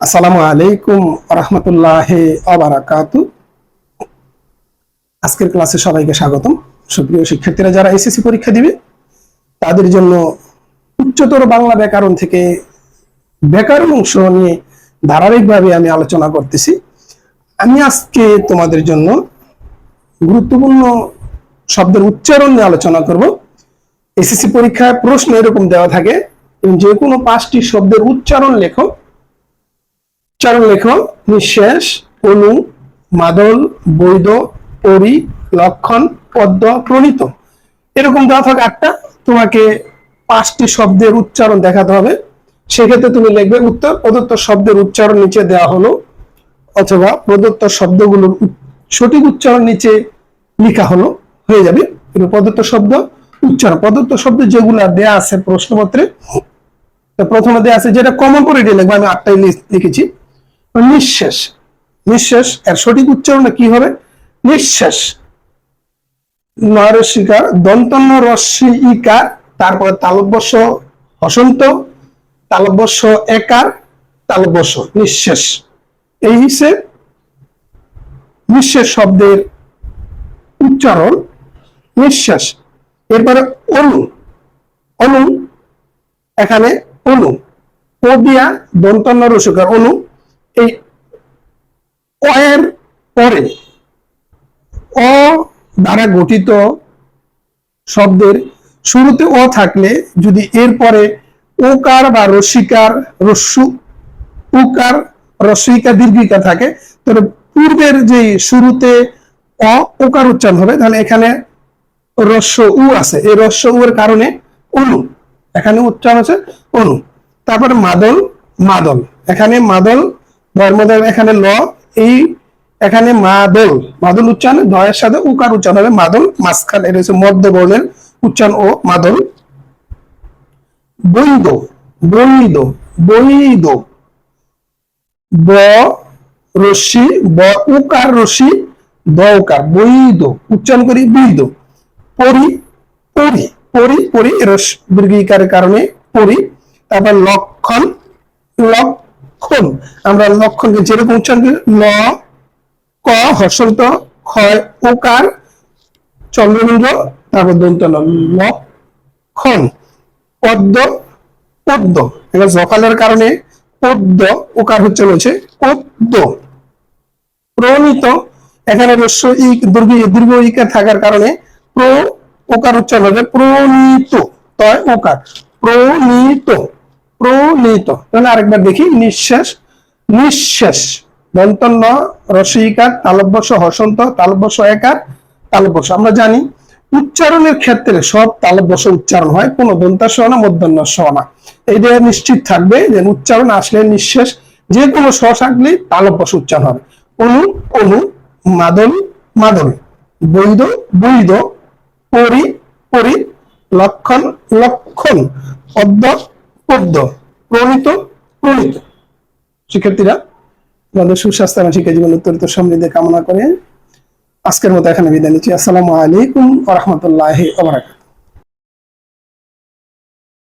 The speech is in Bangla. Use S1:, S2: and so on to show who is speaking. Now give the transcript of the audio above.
S1: আসসালামু আলাইকুম রহমতুল্লাহি ওয়া বারাকাতু। আজকের ক্লাসে সবাইকে স্বাগতম। সুপ্রিয় শিক্ষার্থীরা, যারা এসএসসি পরীক্ষা দিবে তাদের জন্য উচ্চতর বাংলা ব্যাকরণ থেকে ব্যাকরণ অংশ নিয়ে ধারাবাহিকভাবে আমি আলোচনা করতেছি। আমি আজকে তোমাদের জন্য গুরুত্বপূর্ণ শব্দের উচ্চারণ নিয়ে আলোচনা করব। এসএসসি পরীক্ষায় প্রশ্ন এরকম দেওয়া থাকে, যে কোনো 5টি শব্দের উচ্চারণ লেখো। নিঃশেষ, অনু, মাদল, বৈধ, পরি, লক্ষণ, পদ্য, প্রণীত। এরকম দেওয়া থাকে 8টা। তোমাকে 5টি শব্দের উচ্চারণ দেখাতে হবে। সেক্ষেত্রে তুমি লিখবে উত্তর প্রদত্ত শব্দের উচ্চারণ নিচে দেওয়া হলো, অথবা প্রদত্ত শব্দগুলোর সঠিক উচ্চারণ নিচে লেখা হলো, হয়ে যাবে। প্রদত্ত শব্দ উচ্চারণ, প্রদত্ত শব্দ যেগুলো দেয়া আছে প্রশ্নপত্রে, প্রথমে দেয়া আছে যেটা কমন করে দিয়ে লিখবো। আমি 8টাই লিখেছি। নিঃশেষ, নিঃশেষ এর সঠিক উচ্চারণ কি হবে? নিঃশেষ। নরসিকার দন্তন্য রস্যি ইকার, তারপরে তালব্যস্য হসন্ত, তালব্যস্য একার, তালব্যস্য নিঃশেষ। এই হিসেবে নিঃশেষ শব্দের উচ্চারণ নিঃশেষ। এরপরে অনু, অনু, এখানে অনু, ও দিয়া দন্তন্য রসিকার অনু। এই অ এর পরে অ দ্বারা গঠিত শব্দের শুরুতে অ থাকলে, যদি এর পরে ওকার বা রস্যিকার, রস্যু, উকার, রস্যিকা, দীর্ঘিকা থাকে, তাহলে পূর্বের যে শুরুতে অ ওকার উচ্চারণ হবে। তাহলে এখানে রস্য উ আছে, এই রস্য উ এর কারণে অনু, এখানে উচ্চারণ আছে অনু। তারপরে মাদল, মাদল, এখানে মাদল, ধর্মদেব, এখানে ল, এই এখানে মাদল, মাদল উচ্চারণ দয়ের সাথে উকার উচ্চারণ হবে মাদল, মাঝখানে এটা হচ্ছে মধ্য বর্ণের উচ্চারণ ও মাদল। বৈধ, বৈধ, বৈধ, ব রশ্মি, ব উকার রশ্মি, দ উকার, বৈধ উচ্চারণ করি বৈধ। পরি, পরি, পরি, পরি দীর্ঘিকারের কারণে পরি। তারপর লক্ষণ, লক্ষণ, আমরা লক্ষণকে যেরকম উচ্চারণ করি ল, ক হর্ষন্ত, ক্ষয় ওকার, চন্দ্রবিন্দু, তারপর দন্ত লক্ষণ। পদ্য, পদ্য, এবার জকালের কারণে পদ্য ওকার হচ্ছে রয়েছে পদ্য। প্রণীত, এখানে রস্য ই দীর্ঘ ইকার থাকার কারণে প্র ওকার উচ্চারণ হবে প্রণীত, তয় ওকার, প্রণীত, প্রণীত। তাহলে আরেকবার দেখি। নিঃশ্বাস, নিঃশেষ, দন্তন্য রসইকার, তালব্যস্য হসন্ত, তালব্যস্য একার, তালব্যস্য। আমরা জানি উচ্চারণের ক্ষেত্রে সব তালব্যস্য উচ্চারণ হয়, কোনো দন্তাস্য না, মূর্ধন্য স না। এইটা নিশ্চিত থাকবে যে উচ্চারণ আসলে নিঃশেষ, যে কোনো স থাকলে তালব্যস্য উচ্চারণ হবে। অনু, অনু, মাদল, মাদল, বৈধ, বৈধ, পরি, পরি, লক্ষণ, লক্ষণ, পদ্য, পদ্য, প্রণীত, প্রণীত। শিক্ষার্থীরা, তোমাদের সুস্বাস্থ্য এবং শিক্ষা জীবন উত্তরিত সমৃদ্ধি কামনা করে আজকের মতো এখানে বিদায় নিচ্ছি। আসসালামু আলাইকুম ওয়া রাহমাতুল্লাহি ওয়া বারাকাতুহু।